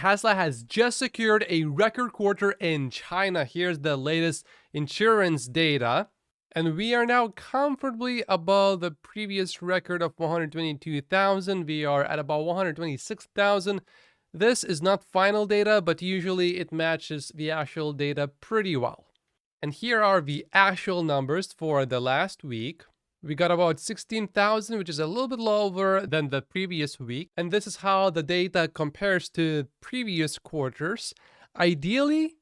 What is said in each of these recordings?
Tesla has just secured a record quarter in China. Here's the latest insurance data. And we are now comfortably above the previous record of 122,000. We are at about 126,000. This is not final data, but usually it matches the actual data pretty well. And here are the actual numbers for the last week. We got about 16,000, which is a little bit lower than the previous week. And this is how the data compares to previous quarters. Ideally,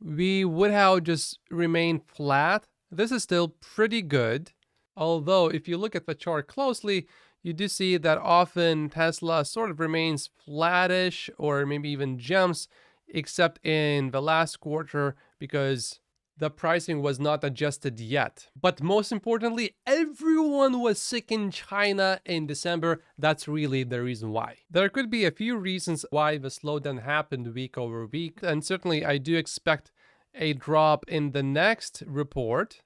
we would have just remained flat. This is still pretty good. Although, if you look at the chart closely, you do see that often Tesla sort of remains flattish or maybe even jumps, except in the last quarter because the pricing was not adjusted yet. But most importantly, everyone was sick in China in December. That's really the reason why. There could be a few reasons why the slowdown happened week over week. And certainly I do expect a drop in the next report.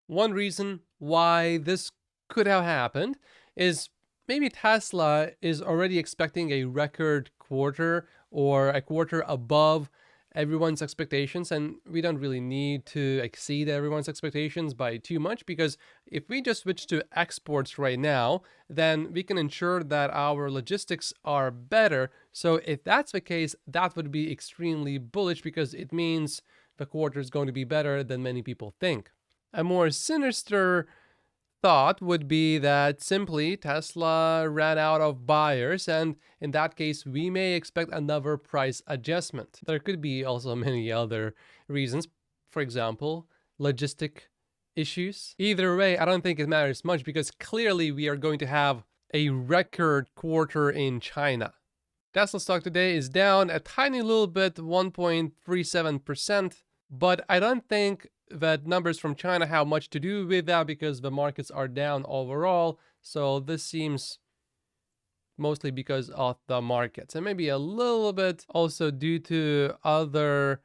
One reason why this could have happened is maybe Tesla is already expecting a record quarter or a quarter above everyone's expectations, and we don't really need to exceed everyone's expectations by too much, because if we just switch to exports right now, then we can ensure that our logistics are better. So if that's the case, that would be extremely bullish because it means the quarter is going to be better than many people think. A more sinister thought would be that simply Tesla ran out of buyers, and in that case we may expect another price adjustment. There could be also many other reasons, for example, logistic issues. Either way, I don't think it matters much because clearly we are going to have a record quarter in China. Tesla stock today is down a tiny little bit, 1.37%, but I don't think that numbers from China have much to do with that because the markets are down overall. So this seems mostly because of the markets and maybe a little bit also due to other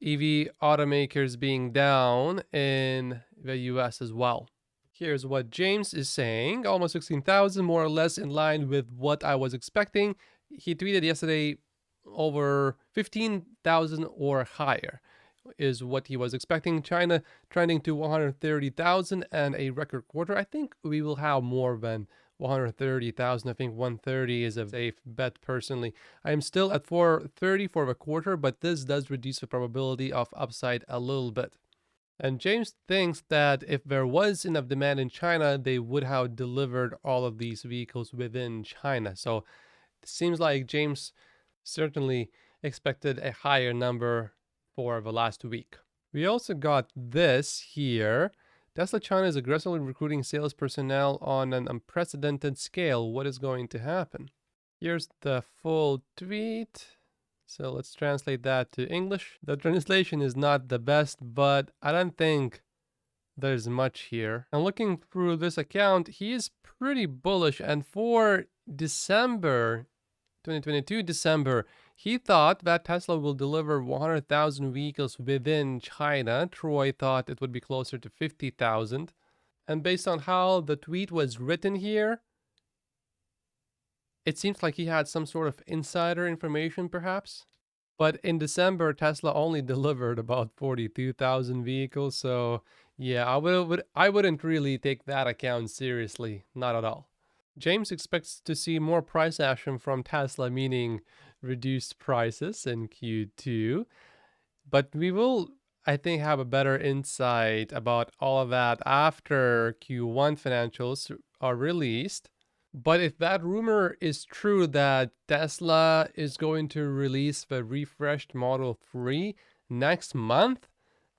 EV automakers being down in the US as well. Here's what James is saying. Almost 16,000, more or less in line with what I was expecting. He tweeted yesterday over 15,000 or higher is what he was expecting. China trending to 130,000 and a record quarter. I think we will have more than 130,000. I think 130 is a safe bet personally. I am still at 430 for the quarter, but this does reduce the probability of upside a little bit. And James thinks that if there was enough demand in China, they would have delivered all of these vehicles within China. So it seems like James certainly expected a higher number for the last week. We also got this here. Tesla China is aggressively recruiting sales personnel on an unprecedented scale. What is going to happen? Here's the full tweet. So let's translate that to English. The translation is not the best, but I don't think there's much here. And looking through this account, he is pretty bullish. And for December 2022, he thought that Tesla will deliver 100,000 vehicles within China. Troy thought it would be closer to 50,000. And based on how the tweet was written here, it seems like he had some sort of insider information perhaps. But in December, Tesla only delivered about 42,000 vehicles. So yeah, I wouldn't really take that account seriously. Not at all. James expects to see more price action from Tesla, meaning reduced prices in Q2. But we will, I think, have a better insight about all of that after Q1 financials are released. But if that rumor is true that Tesla is going to release the refreshed Model 3 next month,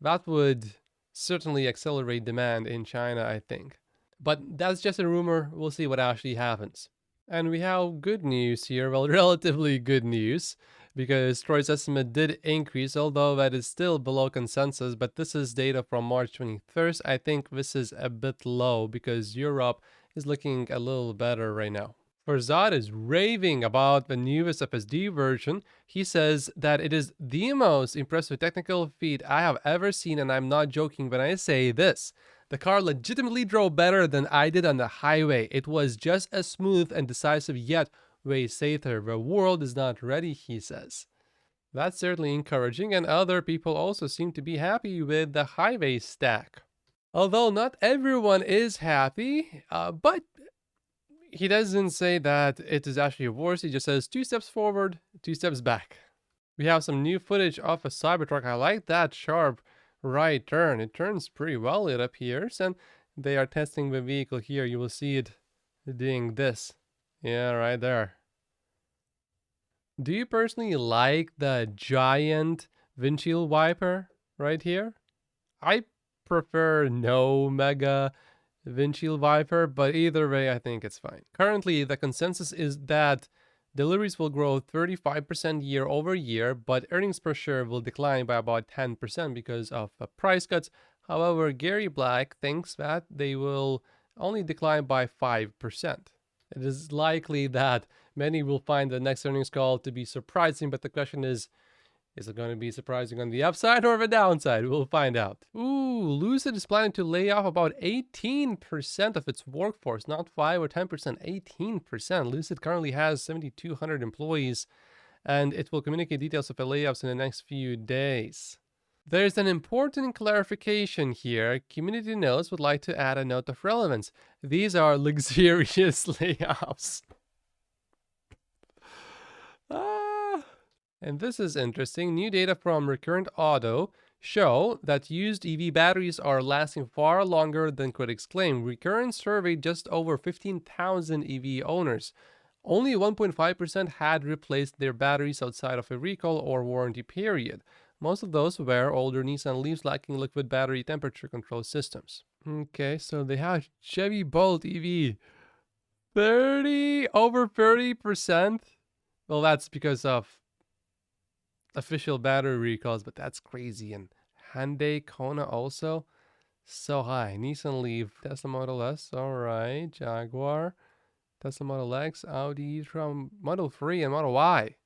that would certainly accelerate demand in China, I think. But that's just a rumor. We'll see what actually happens. And we have good news here. Well, relatively good news, because Troy's estimate did increase, although that is still below consensus. But this is data from March 21st. I think this is a bit low because Europe is looking a little better right now. Farzad is raving about the newest FSD version. He says that it is the most impressive technical feat I have ever seen, and I'm not joking when I say this. The car legitimately drove better than I did on the highway. It was just as smooth and decisive, yet way safer. The world is not ready, he says. That's certainly encouraging, and other people also seem to be happy with the highway stack. Although not everyone is happy, but he doesn't say that it is actually worse. He just says 2 steps forward, 2 steps back. We have some new footage of a Cybertruck. I like that sharp right turn. It turns pretty well. It appears, and they are testing the vehicle here. You will see it doing this. Yeah, right there. Do you personally like the giant windshield wiper right here? I prefer no mega windshield wiper, but either way, I think it's fine. Currently, the consensus is that deliveries will grow 35% year over year, but earnings per share will decline by about 10% because of price cuts. However, Gary Black thinks that they will only decline by 5%. It is likely that many will find the next earnings call to be surprising, but the question is it going to be surprising on the upside or the downside? We'll find out. Ooh, Lucid is planning to lay off about 18% of its workforce, not 5 or 10%, 18%. Lucid currently has 7,200 employees, and it will communicate details of the layoffs in the next few days. There's an important clarification here. Community Notes would like to add a note of relevance. These are luxurious layoffs. And this is interesting. New data from Recurrent Auto show that used EV batteries are lasting far longer than critics claim. Recurrent surveyed just over 15,000 EV owners. Only 1.5% had replaced their batteries outside of a recall or warranty period. Most of those were older Nissan Leafs lacking liquid battery temperature control systems. Okay, so they have Chevy Bolt EV. Over 30%? Well, that's because of official battery recalls, but that's crazy. And Hyundai Kona also so high. Nissan Leaf, Tesla Model S, all right. Jaguar, Tesla Model X, Audi from Model 3 and Model Y.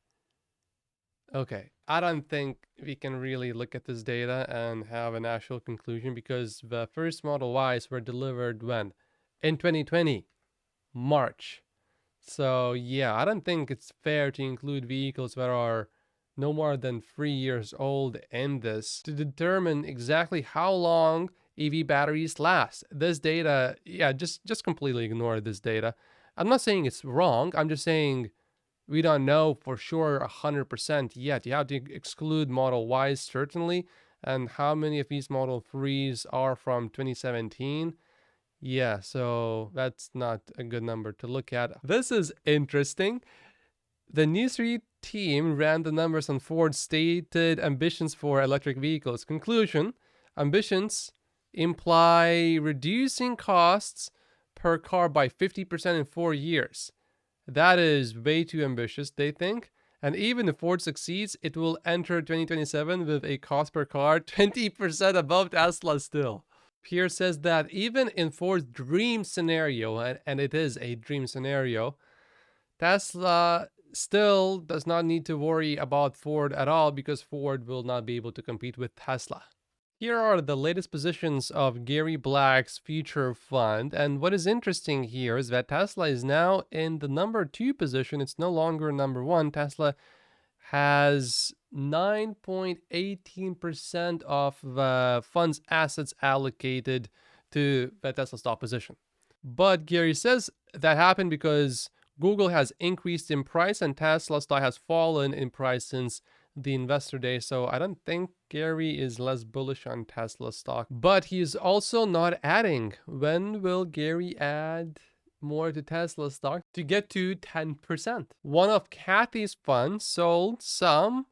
Okay, I don't think we can really look at this data and have an actual conclusion because the first Model Ys were delivered when? In 2020, March. So yeah, I don't think it's fair to include vehicles that are no more than 3 years old in this to determine exactly how long EV batteries last. This data, yeah, just completely ignore this data. I'm not saying it's wrong. I'm just saying we don't know for sure 100% yet. You have to exclude Model Ys certainly. And how many of these Model 3s are from 2017? Yeah, so that's not a good number to look at. This is interesting. The Newsread team ran the numbers on Ford's stated ambitions for electric vehicles. Conclusion: ambitions imply reducing costs per car by 50% in 4 years. That is way too ambitious, they think. And even if Ford succeeds, it will enter 2027 with a cost per car 20% above Tesla still. Pierre says that even in Ford's dream scenario, and it is a dream scenario, Tesla still does not need to worry about Ford at all because Ford will not be able to compete with Tesla. Here are the latest positions of Gary Black's future fund. And what is interesting here is that Tesla is now in the number 2 position. It's no longer number 1. Tesla has 9.18% of the fund's assets allocated to the Tesla stock position. But Gary says that happened because Google has increased in price and Tesla stock has fallen in price since the investor day. So I don't think Gary is less bullish on Tesla stock, but he is also not adding. When will Gary add more to Tesla stock to get to 10%? One of Kathy's funds sold some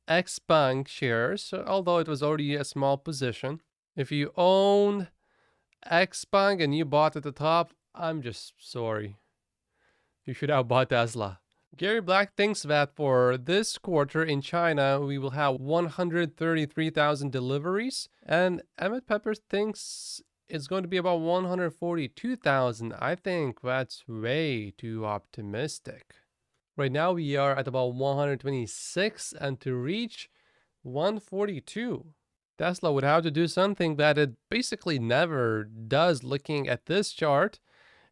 Xpeng shares, although it was already a small position. If you own Xpeng and you bought at the top, I'm just sorry. You should have bought Tesla. Gary Black thinks that for this quarter in China, we will have 133,000 deliveries. And Emmett Pepper thinks it's going to be about 142,000. I think that's way too optimistic. Right now, we are at about 126, and to reach 142, Tesla would have to do something that it basically never does looking at this chart.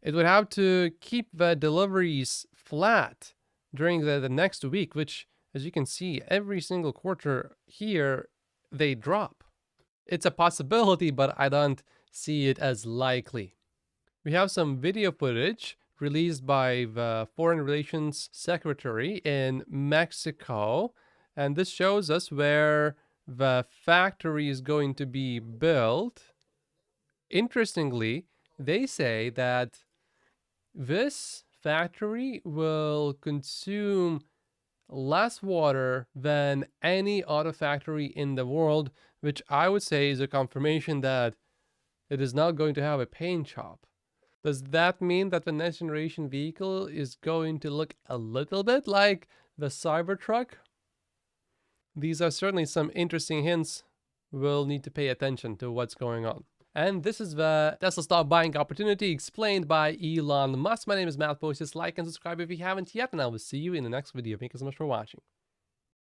It would have to keep the deliveries flat during the next week, which As you can see, every single quarter here, they drop. It's a possibility, but I don't see it as likely. We have some video footage released by the Foreign Relations Secretary in Mexico, and this shows us where the factory is going to be built. Interestingly, they say that this factory will consume less water than any auto factory in the world, which I would say is a confirmation that it is not going to have a paint shop. Does that mean that the next generation vehicle is going to look a little bit like the Cybertruck? These are certainly some interesting hints. We'll need to pay attention to what's going on. And this is the Tesla stock buying opportunity explained by Elon Musk. My name is Matt Post. Just like and subscribe if you haven't yet, and I will see you in the next video. Thank you so much for watching.